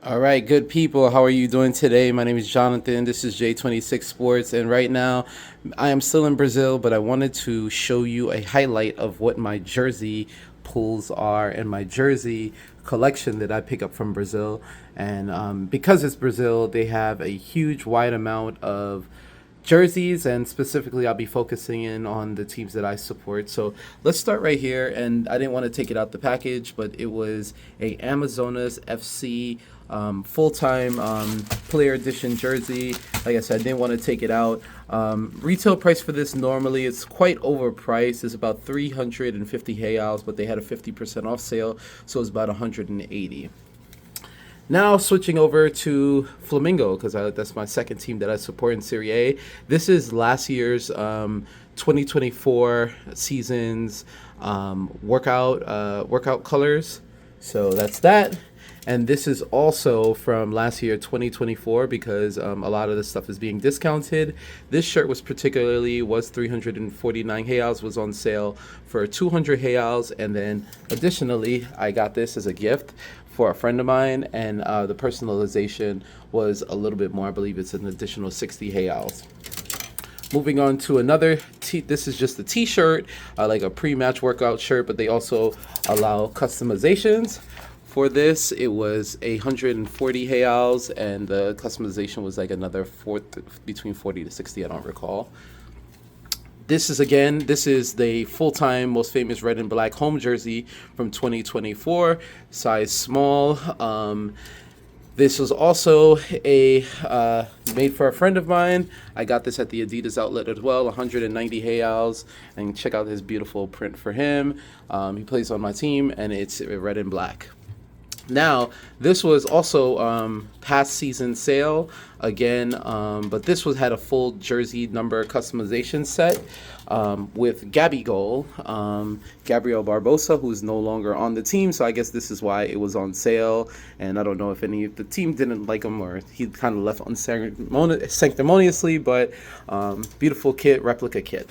All right, good people. How are you doing today? My name is Jonathan. This is J26 Sports, and right now I am still in Brazil, but I wanted to show you a highlight of what my jersey pulls are and my jersey collection that I pick up from Brazil. And because it's Brazil, they have a huge, wide amount of jerseys, and specifically I'll be focusing in on the teams that I support. So let's start right here. And I didn't want to take it out the package, but it was a Amazonas FC full-time player edition jersey. Like I said, I didn't want to take it out. Retail price for this normally it's quite overpriced. It's about 350 reals, but they had a 50% off sale, so it's about 180. Now switching over to Flamengo because that's my second team that I support in Serie A. This is last year's 2024 season's workout colors. So that's that. And this is also from last year, 2024, because a lot of the stuff is being discounted. This shirt was 349 reals, was on sale for 200 reals, and then additionally, I got this as a gift for a friend of mine, and the personalization was a little bit more. I believe it's an additional 60 reals. Moving on to another this is just a t-shirt, like a pre-match workout shirt, but they also allow customizations. For this, it was 140 reals, and the customization was like another between 40 to 60, I don't recall. This is the full-time most famous red and black home jersey from 2024, size small. This was also a made for a friend of mine. I got this at the Adidas outlet as well, 190 reals, and check out this beautiful print for him. He plays on my team, and it's red and black. Now, this was also past season sale again, but this had a full jersey number customization set with Gabriel Barbosa, who's no longer on the team. So I guess this is why it was on sale. And I don't know if any of the team didn't like him or he kind of left unsanctimoniously, but beautiful kit, replica kit.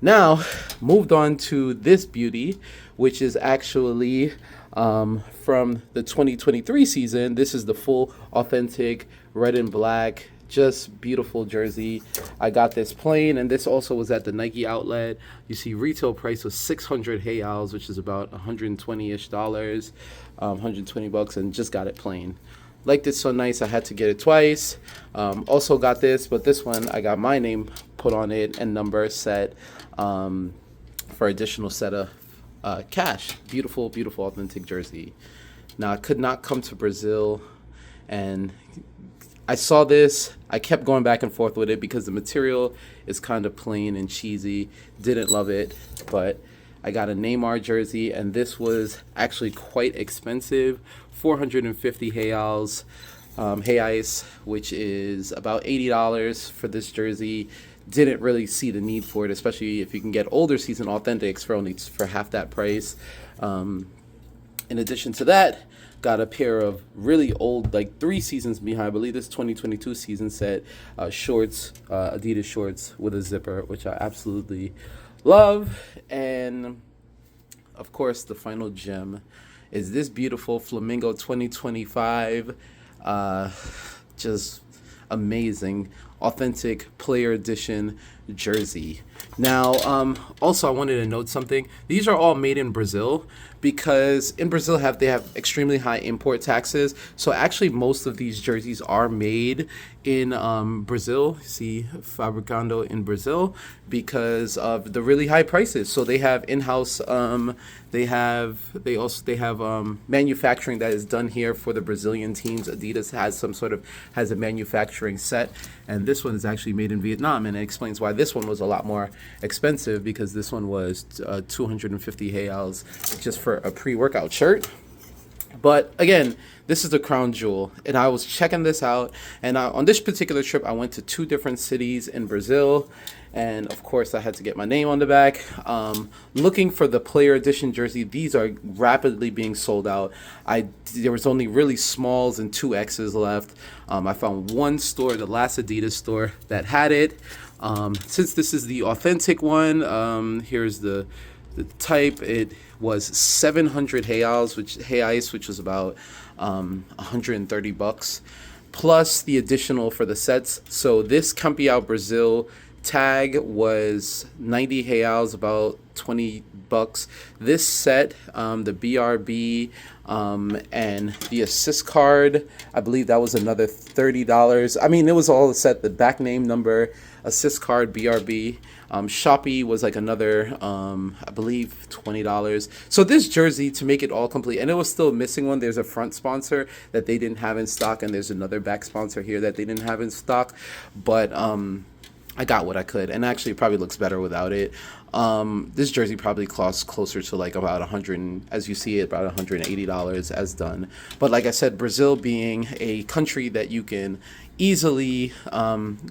Now, moved on to this beauty, which is actually from the 2023 season. This is the full authentic red and black, just beautiful jersey. I got this plain, and this also was at the Nike outlet. You see retail price was 600 reals, which is about 120-ish dollars, 120 bucks, and just got it plain. Liked it so nice, I had to get it twice. Also got this, but this one I got my name put on it and number set for additional set of cash. Beautiful, beautiful, authentic jersey. Now, I could not come to Brazil, and I saw this. I kept going back and forth with it because the material is kind of plain and cheesy. Didn't love it, but I got a Neymar jersey, and this was actually quite expensive, 450 reals, which is about $80 for this jersey. Didn't really see the need for it, especially if you can get older season authentics for half that price. In addition to that, got a pair of really old, like 3 seasons behind, I believe this 2022 season set, shorts, Adidas shorts with a zipper, which I absolutely love. And of course, the final gem is this beautiful Flamengo 2025, just amazing, authentic player edition jersey. Now, also I wanted to note something. These are all made in Brazil because in Brazil they have extremely high import taxes. So actually most of these jerseys are made in Brazil. See, fabricando in Brazil because of the really high prices. So they have in-house they have manufacturing that is done here for the Brazilian teams. Adidas has a manufacturing set, and this one is actually made in Vietnam, and it explains why this one was a lot more expensive because this one was 250 reals just for a pre-workout shirt. But again, this is the crown jewel, and I was checking this out, and on this particular trip I went to 2 different cities in Brazil, and of course I had to get my name on the back. Looking for the player edition jersey. These are rapidly being sold out. There was only really smalls and 2Xs left. I found one store, the last Adidas store, that had it. Since this is the authentic one, here's the type. It was 700 reais, which was about $130 plus the additional for the sets. So this Campeão Brazil tag was 90 reais, about $20. This set, the BRB and the assist card, I believe that was another $30. I mean, it was all the set, the back name number, assist card, BRB. Shopee was like another, I believe, $20. So this jersey, to make it all complete, and it was still missing one. There's a front sponsor that they didn't have in stock, and there's another back sponsor here that they didn't have in stock. But I got what I could, and actually it probably looks better without it. This jersey probably costs closer to like about 100, as you see it, about $180 as done. But like I said, Brazil being a country that you can easily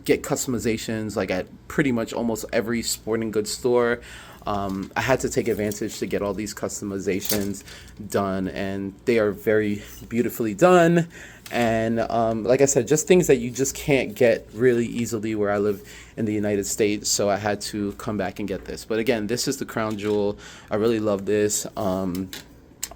get customizations like at pretty much almost every sporting goods store. I had to take advantage to get all these customizations done, and they are very beautifully done. And like I said, just things that you just can't get really easily where I live in the United States. So I had to come back and get this. But again, this is the crown jewel. I really love this. And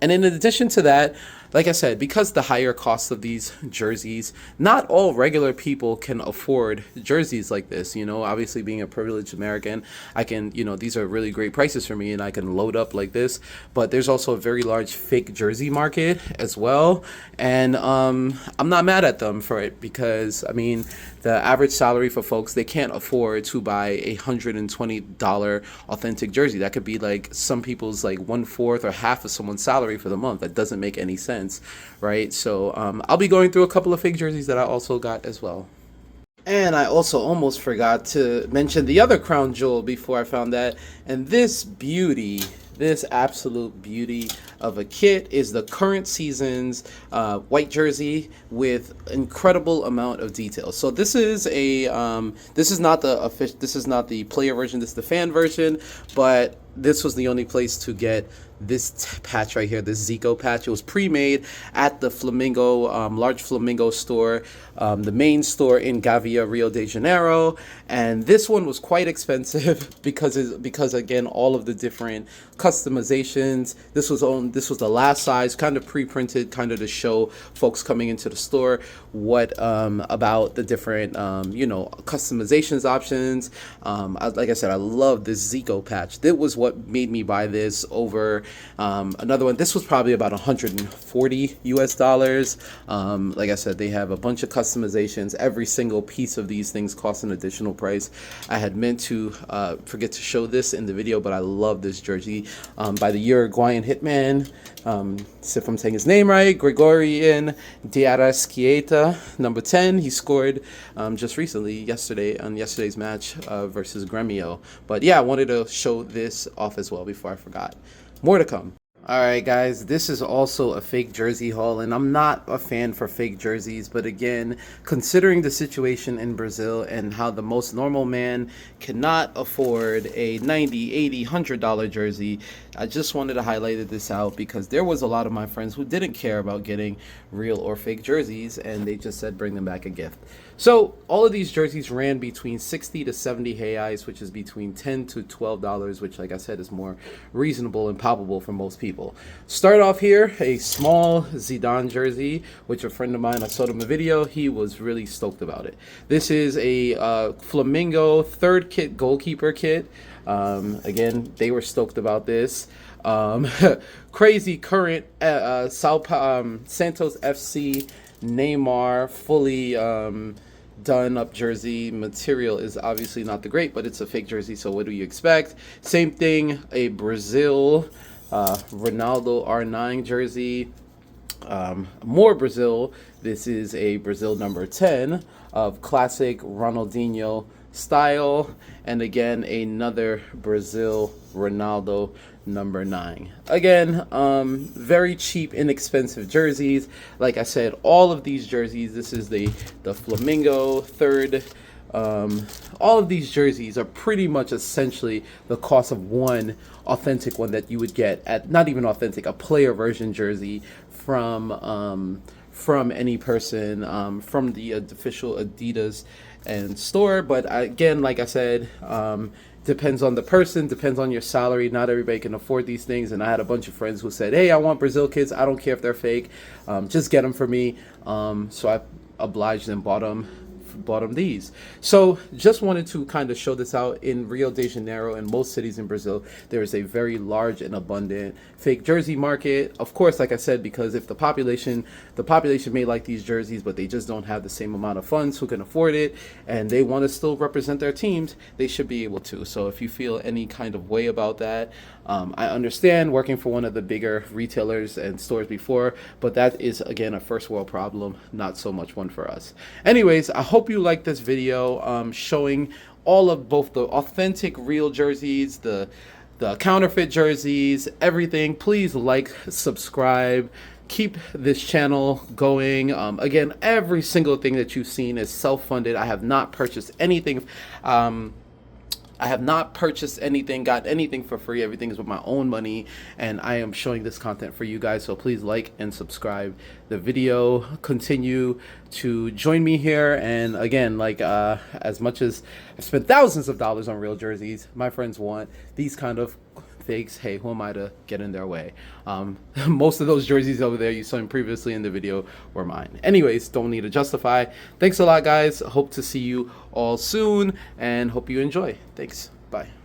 in addition to that, like I said, because the higher cost of these jerseys, not all regular people can afford jerseys like this. You know, obviously being a privileged American, I can, you know, these are really great prices for me and I can load up like this. But there's also a very large fake jersey market as well. And I'm not mad at them for it because, I mean, the average salary for folks, they can't afford to buy a $120 authentic jersey. That could be like some people's like 1/4 or half of someone's salary for the month. That doesn't make any sense, right? So I'll be going through a couple of fake jerseys that I also got as well. And I also almost forgot to mention the other crown jewel before I found that. And this beauty, this absolute beauty of a kit is the current season's white jersey with incredible amount of detail. So this is a this is not the official, this is not the player version, this is the fan version, but this was the only place to get this patch right here, this Zico patch. It was pre-made at the Flamengo, large Flamengo store, the main store in Gávea, Rio de Janeiro. And this one was quite expensive because again, all of the different customizations. This was the last size, kind of pre-printed, kind of to show folks coming into the store what about the different customizations options. Like I said, I love this Zico patch. That was what made me buy this over another one. This was probably about $140 US. Like I said, they have a bunch of customizations. Every single piece of these things costs an additional price. I had meant to forget to show this in the video, but I love this jersey by the Uruguayan hitman, if I'm saying his name right, Gregorian de Arrascaeta, number 10. He scored just recently, on yesterday's match versus Gremio. But yeah, I wanted to show this off as well before I forgot. More to come. Alright guys, this is also a fake jersey haul, and I'm not a fan for fake jerseys, but again, considering the situation in Brazil and how the most normal man cannot afford a $90, $80, $100 jersey, I just wanted to highlight this out because there was a lot of my friends who didn't care about getting real or fake jerseys, and they just said bring them back a gift. So all of these jerseys ran between 60 to 70 reais, which is between $10 to $12, which like I said is more reasonable and palpable for most people. Start off here, a small Zidane jersey, which a friend of mine, I showed him a video, he was really stoked about it. This is a Flamengo third kit, goalkeeper kit. Again, they were stoked about this. Crazy current Santos FC Neymar fully done up jersey. Material is obviously not the great, but it's a fake jersey, so what do you expect? Same thing, a Brazil Ronaldo R9 jersey. More Brazil. This is a Brazil number 10 of classic Ronaldinho style, and again another Brazil Ronaldo number 9. Again, very cheap, inexpensive jerseys. Like I said, all of these jerseys, this is the Flamengo third. All of these jerseys are pretty much essentially the cost of one authentic one that you would get at, not even authentic, a player version jersey from any person, from the official Adidas and store. But again, like I said, depends on the person, depends on your salary. Not everybody can afford these things. And I had a bunch of friends who said, hey, I want Brazil kids. I don't care if they're fake. Just get them for me. So I obliged and bought them these. So just wanted to kind of show this out. In Rio de Janeiro and most cities in Brazil, there is a very large and abundant fake jersey market. Of course, like I said, because if the population may like these jerseys, but they just don't have the same amount of funds who can afford it, and they want to still represent their teams, they should be able to. So if you feel any kind of way about that, I understand, working for one of the bigger retailers and stores before, but that is, again, a first world problem, not so much one for us. Anyways, I hope you like this video showing all of both the authentic real jerseys, the counterfeit jerseys, everything. Please like, subscribe, keep this channel going. Again, every single thing that you've seen is self-funded. I have not purchased anything. Got anything for free. Everything is with my own money, and I am showing this content for you guys. So please like and subscribe the video. Continue to join me here. And again, like as much as I've spent thousands of dollars on real jerseys, my friends want these kind of fakes. Hey, who am I to get in their way? Most of those jerseys over there you saw previously in the video were mine. Anyways, don't need to justify. Thanks a lot, guys. Hope to see you all soon and hope you enjoy. Thanks. Bye.